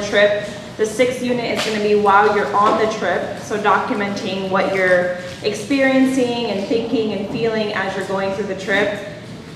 the trip. The 6th unit is going to be while you're on the trip, so documenting what you're experiencing and thinking and feeling as you're going through the trip.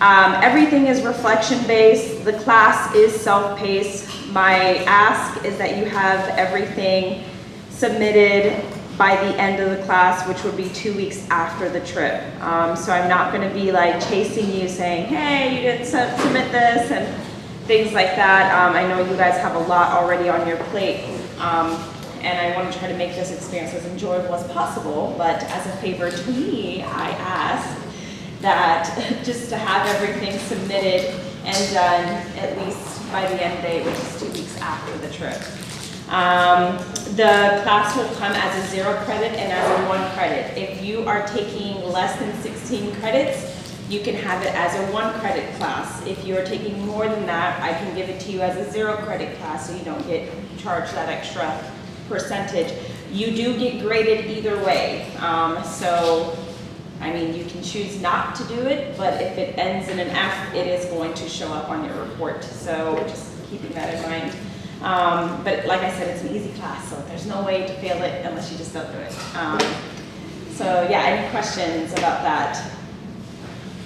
Everything is reflection-based. The class is self-paced. My ask is that you have everything submitted by the end of the class, which would be 2 weeks after the trip. So I'm not going to be like chasing you saying, hey, you didn't submit this and things like that. I know you guys have a lot already on your plate, and I want to try to make this experience as enjoyable as possible, but as a favor to me, I ask that just to have everything submitted and done at least by the end date, which is 2 weeks after the trip. The class will come as a 0 credit and as a 1 credit. If you are taking less than 16 credits, you can have it as a 1 credit class. If you are taking more than that, I can give it to you as a 0 credit class so you don't get charged that extra percentage. You do get graded either way. So, I mean, you can choose not to do it, but if it ends in an F, it is going to show up on your report. So just keeping that in mind. But like I said, it's an easy class, so there's no way to fail it unless you just don't do it. So yeah, any questions about that?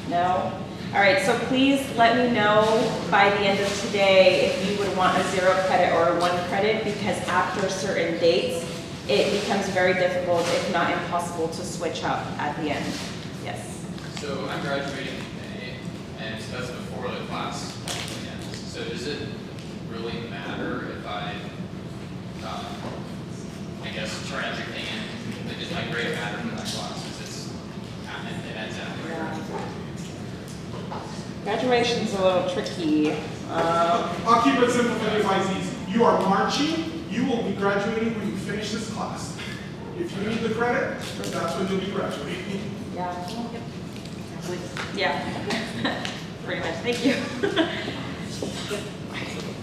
No? All right, so please let me know by the end of today if you would want a 0 credit or a 1 credit, because after certain dates, it becomes very difficult, if not impossible, to switch up at the end. Yes? So I'm graduating in May, and so that's before the class ends. So does it really matter if I guess turn everything in? Like, does my grade matter for that class? Because it ends after. Yeah. Graduation's a little tricky. I'll keep it simple for you guys easy. You are marching, you will be graduating when you finish this class. If you need the credit, that's when you'll be graduating. Yeah. Yeah. Pretty much. Thank you.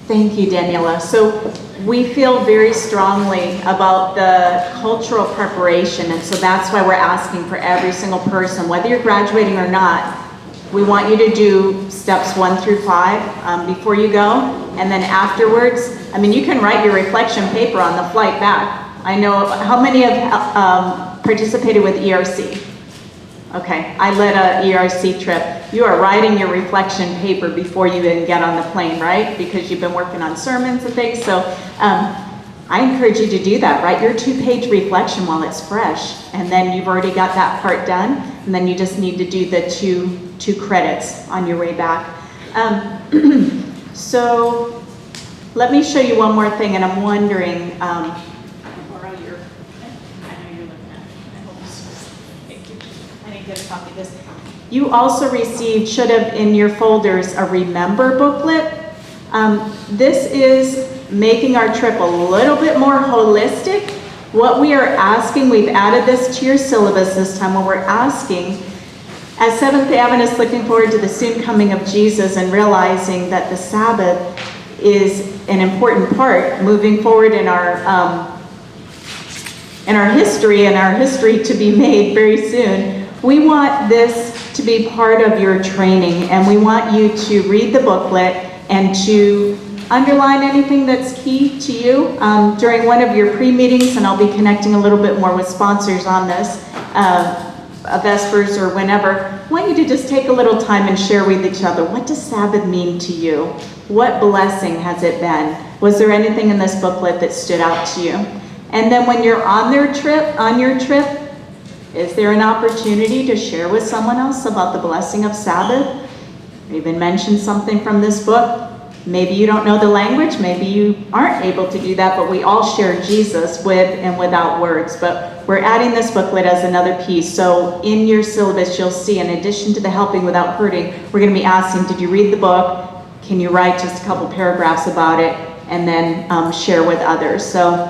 Thank you, Daniela. So we feel very strongly about the cultural preparation, and so that's why we're asking for every single person, whether you're graduating or not, we want you to do steps 1 through 5 before you go, and then afterwards, I mean, you can write your reflection paper on the flight back. I know how many have participated with ERC? Okay, I led a ERC trip. You are writing your reflection paper before you even get on the plane, right? Because you've been working on sermons and things. So I encourage you to do that. Write your 2-page reflection while it's fresh, and then you've already got that part done, and then you just need to do the two credits on your way back. So let me show you one more thing, and I'm wondering, copy this. You also received, should have in your folders, a Remember booklet. This is making our trip a little bit more holistic. What we are asking, we've added this to your syllabus this time, what we're asking, as Seventh Adventists looking forward to the soon coming of Jesus and realizing that the Sabbath is an important part moving forward in our history to be made very soon. We want this to be part of your training, and we want you to read the booklet and to underline anything that's key to you during one of your pre-meetings, and I'll be connecting a little bit more with sponsors on this, Vespers or whenever. I want you to just take a little time and share with each other, what does Sabbath mean to you? What blessing has it been? Was there anything in this booklet that stood out to you? And then when you're on your trip, is there an opportunity to share with someone else about the blessing of Sabbath? Or even mention something from this book? Maybe you don't know the language, maybe you aren't able to do that, but we all share Jesus with and without words. But we're adding this booklet as another piece. So in your syllabus, you'll see, in addition to the helping without hurting, we're going to be asking, did you read the book? Can you write just a couple paragraphs about it? And then share with others. So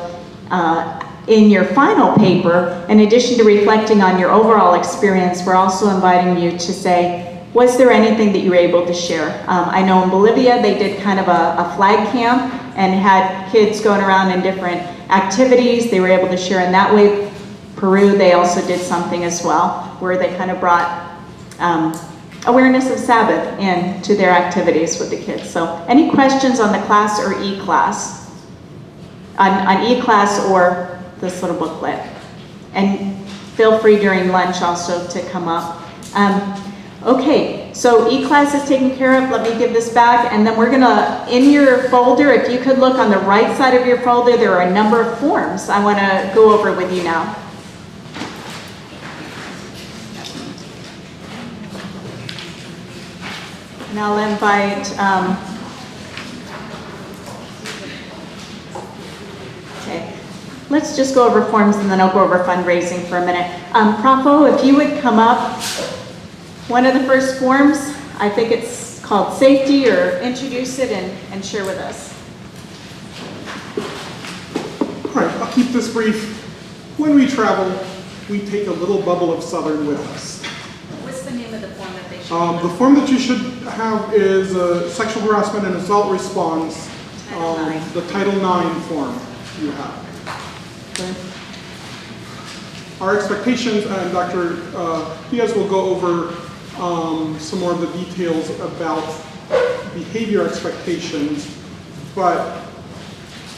in your final paper, in addition to reflecting on your overall experience, we're also inviting you to say, was there anything that you were able to share? I know in Bolivia, they did kind of a flag camp and had kids going around in different activities. They were able to share in that way. Peru, they also did something as well, where they kind of brought awareness of Sabbath into their activities with the kids. So any questions on the class or eClass? on eClass or this little booklet. And feel free during lunch also to come up. Okay, so eClass is taken care of. Let me give this back, and then we're gonna, in your folder, if you could look on the right side of your folder, there are a number of forms I wanna go over with you now. And I'll invite, okay, let's just go over forms and then I'll go over fundraising for a minute. Profo, if you would come up, one of the first forms, I think it's called safety, or introduce it and share with us. All right, I'll keep this brief. When we travel, we take a little bubble of Southern with us. What's the name of the form that they should? The form that you should have is Sexual Harassment and Assault Response, Title IX. the Title IX form you have. Okay. Our expectations, and Dr. Diaz will go over some more of the details about behavior expectations, but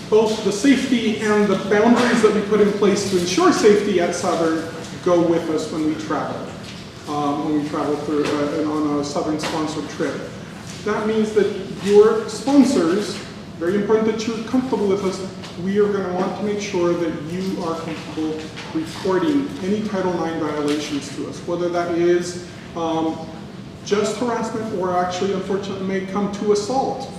both the safety and the boundaries that we put in place to ensure safety at Southern go with us when we travel. When we travel through on a Southern sponsored trip. That means that your sponsors, very important that you're comfortable with us, we are going to want to make sure that you are comfortable reporting any Title IX violations to us, whether that is just harassment or actually, unfortunately, may come to assault.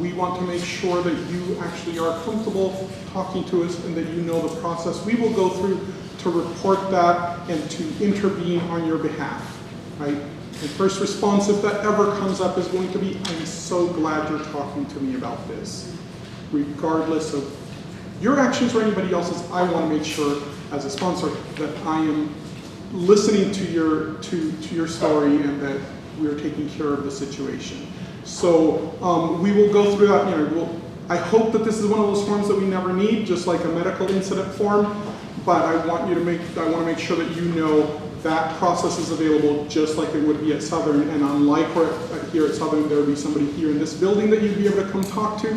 We want to make sure that you actually are comfortable talking to us and that you know the process we will go through to report that and to intervene on your behalf, right? And first response, if that ever comes up, is going to be, I'm so glad you're talking to me about this. Regardless of your actions or anybody else's, I want to make sure as a sponsor that I am listening to your story and that we're taking care of the situation. So we will go through that. I hope that this is one of those forms that we never need, just like a medical incident form. But I want to make sure that you know that process is available just like it would be at Southern. And unlike here at Southern, there will be somebody here in this building that you'd be able to come talk to.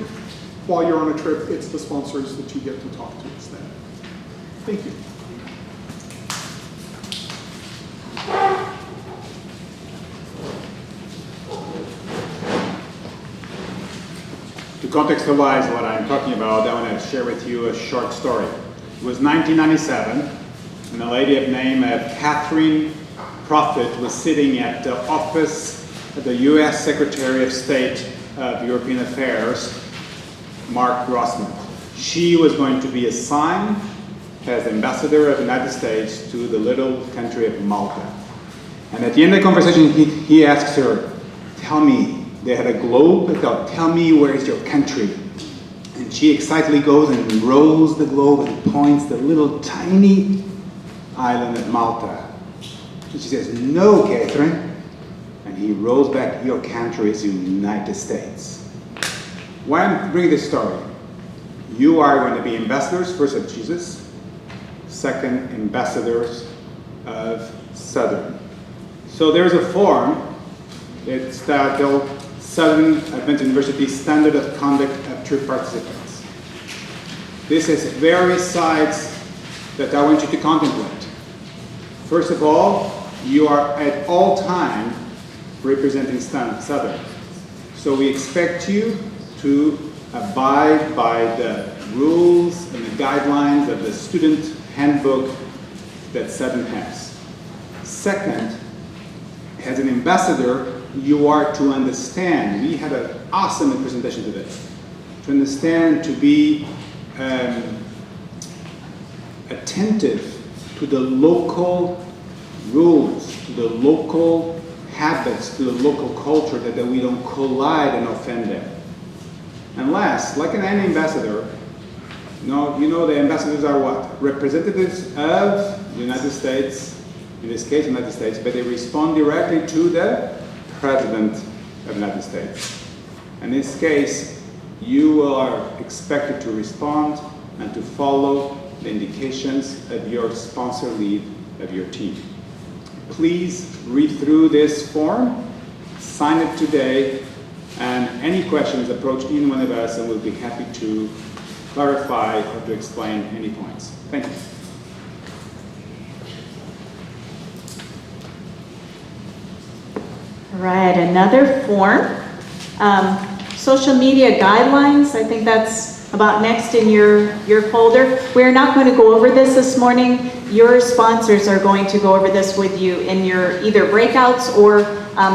While you're on a trip, it's the sponsors that you get to talk to instead. Thank you. To contextualize what I'm talking about, I want to share with you a short story. It was 1997, and a lady of name Catherine Prophet was sitting at the office of the U.S. Secretary of State of European Affairs, Mark Grossman. She was going to be assigned as ambassador of the United States to the little country of Malta. And at the end of the conversation, he asks her, tell me, they had a globe, tell me where is your country? And she excitedly goes and rolls the globe and points the little tiny island of Malta. And she says, no, Catherine. And he rolls back, your country is the United States. Why I'm bringing this story? You are going to be ambassadors, first of Jesus, second, ambassadors of Southern. So there's a form, it's titled Southern Adventist University Standard of Conduct of Trip Participants. This has various sides that I want you to contemplate. First of all, you are at all time representing Southern. So we expect you to abide by the rules and the guidelines of the student handbook that Southern has. Second, as an ambassador, you are to understand, we had an awesome presentation today, to understand, to be attentive to the local rules, to the local habits, to the local culture, that we don't collide and offend them. And last, like an ambassador, you know the ambassadors are what? Representatives of the United States, in this case the United States, but they respond directly to the President of the United States. In this case, you are expected to respond and to follow the indications of your sponsor lead of your team. Please read through this form, sign it today, and any questions, approach any one of us and we'll be happy to clarify or to explain any points. Thank you. All right, another form. Social media guidelines, I think that's about next in your folder. We're not going to go over this morning. Your sponsors are going to go over this with you in your either breakouts or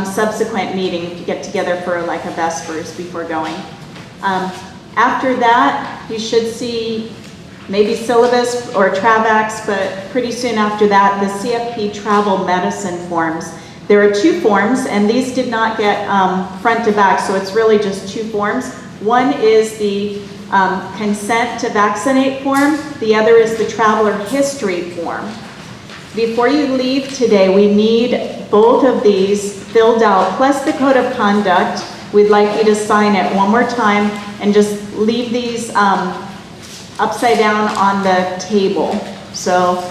subsequent meeting if you get together for like a Vespers before going. After that, you should see maybe syllabus or TRAVAX, but pretty soon after that, the CFP travel medicine forms. There are two forms, and these did not get front to back, so it's really just two forms. One is the consent to vaccinate form. The other is the traveler history form. Before you leave today, we need both of these filled out, plus the code of conduct. We'd like you to sign it one more time and just leave these upside down on the table. So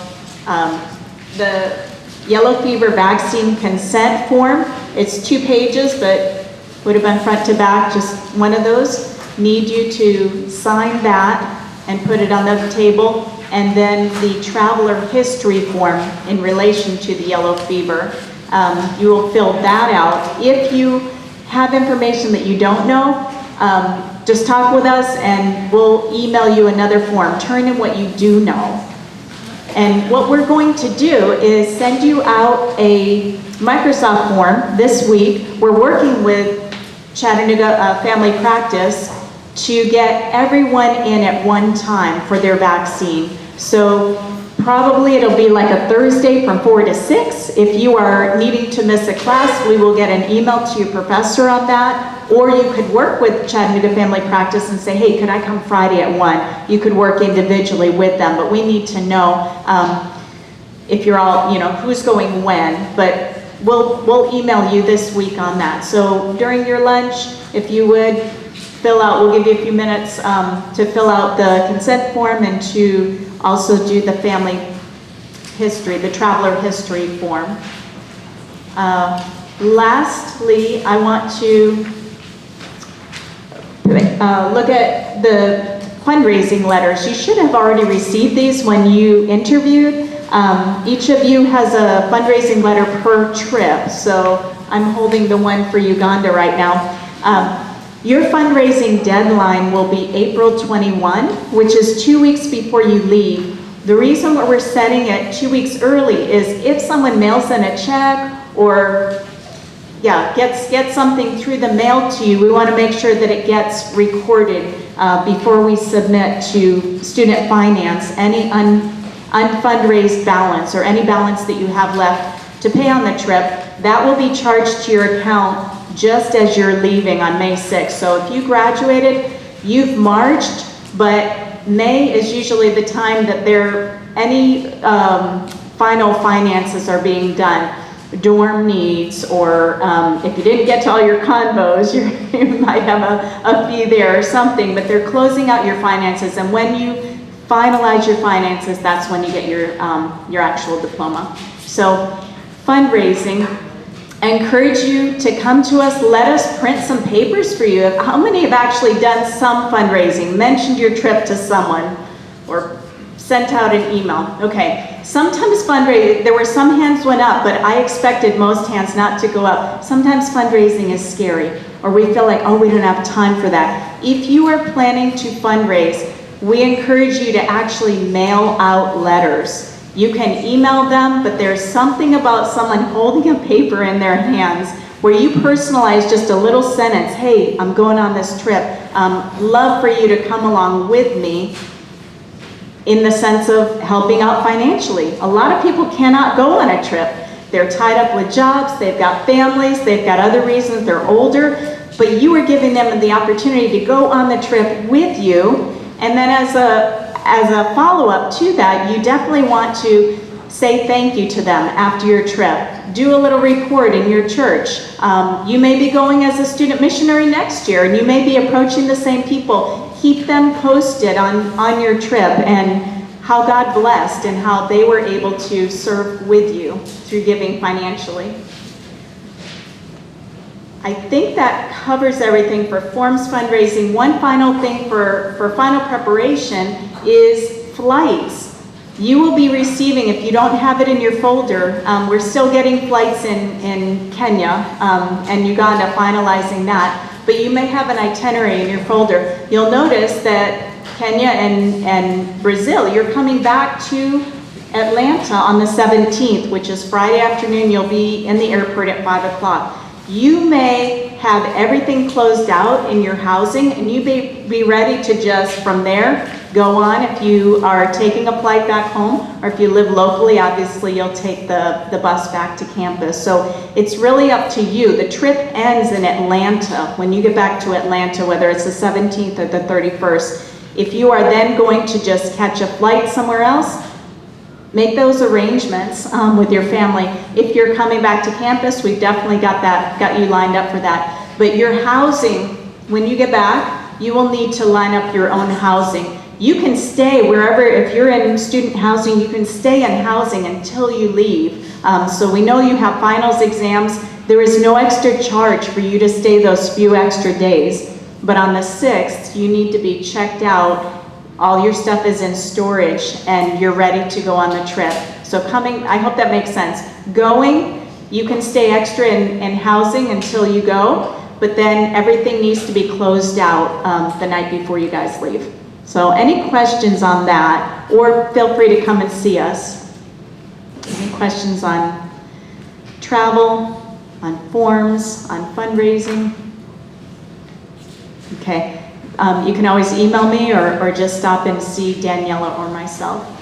the yellow fever vaccine consent form, it's 2 pages, but would have been front to back, just one of those. Need you to sign that and put it on the table. And then the traveler history form in relation to the yellow fever. You will fill that out. If you have information that you don't know, just talk with us and we'll email you another form. Turn in what you do know. And what we're going to do is send you out a Microsoft form this week. We're working with Chattanooga Family Practice to get everyone in at one time for their vaccine. So probably it'll be like a Thursday from 4 to 6. If you are needing to miss a class, we will get an email to your professor on that. Or you could work with Chattanooga Family Practice and say, hey, could I come Friday at 1? You could work individually with them, but we need to know if you're all, who's going when. But we'll email you this week on that. So during your lunch, if you would fill out, we'll give you a few minutes to fill out the consent form and to also do the family history, the traveler history form. Lastly, I want to look at the fundraising letters. You should have already received these when you interviewed. Each of you has a fundraising letter per trip, so I'm holding the one for Uganda right now. Your fundraising deadline will be April 21, which is 2 weeks before you leave. The reason why we're setting it 2 weeks early is if someone mails in a check or gets something through the mail to you, we want to make sure that it gets recorded before we submit to student finance any unfundraised balance or any balance that you have left to pay on the trip. That will be charged to your account just as you're leaving on May 6th. So if you graduated, you've marched, but May is usually the time that any final finances are being done. Dorm needs, or if you didn't get to all your convos, you might have a fee there or something, but they're closing out your finances, and when you finalize your finances, that's when you get your actual diploma. So fundraising, I encourage you to come to us. Let us print some papers for you. How many have actually done some fundraising, mentioned your trip to someone, or sent out an email? Okay, sometimes fundraising, there were some hands went up, but I expected most hands not to go up. Sometimes fundraising is scary, or we feel like, oh, we don't have time for that. If you are planning to fundraise, we encourage you to actually mail out letters. You can email them, but there's something about someone holding a paper in their hands where you personalize just a little sentence, hey, I'm going on this trip. Love for you to come along with me, in the sense of helping out financially. A lot of people cannot go on a trip. They're tied up with jobs, they've got families, they've got other reasons, they're older, but you are giving them the opportunity to go on the trip with you. And then as a follow-up to that, you definitely want to say thank you to them after your trip. Do a little report in your church. You may be going as a student missionary next year, and you may be approaching the same people. Keep them posted on your trip and how God blessed and how they were able to serve with you through giving financially. I think that covers everything for forms fundraising. One final thing for final preparation is flights. You will be receiving, if you don't have it in your folder, we're still getting flights in Kenya and Uganda, finalizing that, but you may have an itinerary in your folder. You'll notice that Kenya and Brazil, you're coming back to Atlanta on the 17th, which is Friday afternoon. You'll be in the airport at 5 o'clock. You may have everything closed out in your housing, and you may be ready to just, from there, go on. If you are taking a flight back home, or if you live locally, obviously you'll take the bus back to campus. So it's really up to you. The trip ends in Atlanta. When you get back to Atlanta, whether it's the 17th or the 31st, if you are then going to just catch a flight somewhere else, make those arrangements with your family. If you're coming back to campus, we've definitely got you lined up for that. But your housing, when you get back, you will need to line up your own housing. You can stay wherever, if you're in student housing, you can stay in housing until you leave. So we know you have finals exams. There is no extra charge for you to stay those few extra days. But on the 6th, you need to be checked out. All your stuff is in storage and you're ready to go on the trip. So coming, I hope that makes sense. Going, you can stay extra in housing until you go, but then everything needs to be closed out the night before you guys leave. So any questions on that, or feel free to come and see us. Any questions on travel, on forms, on fundraising? Okay. You can always email me or just stop and see Daniela or myself.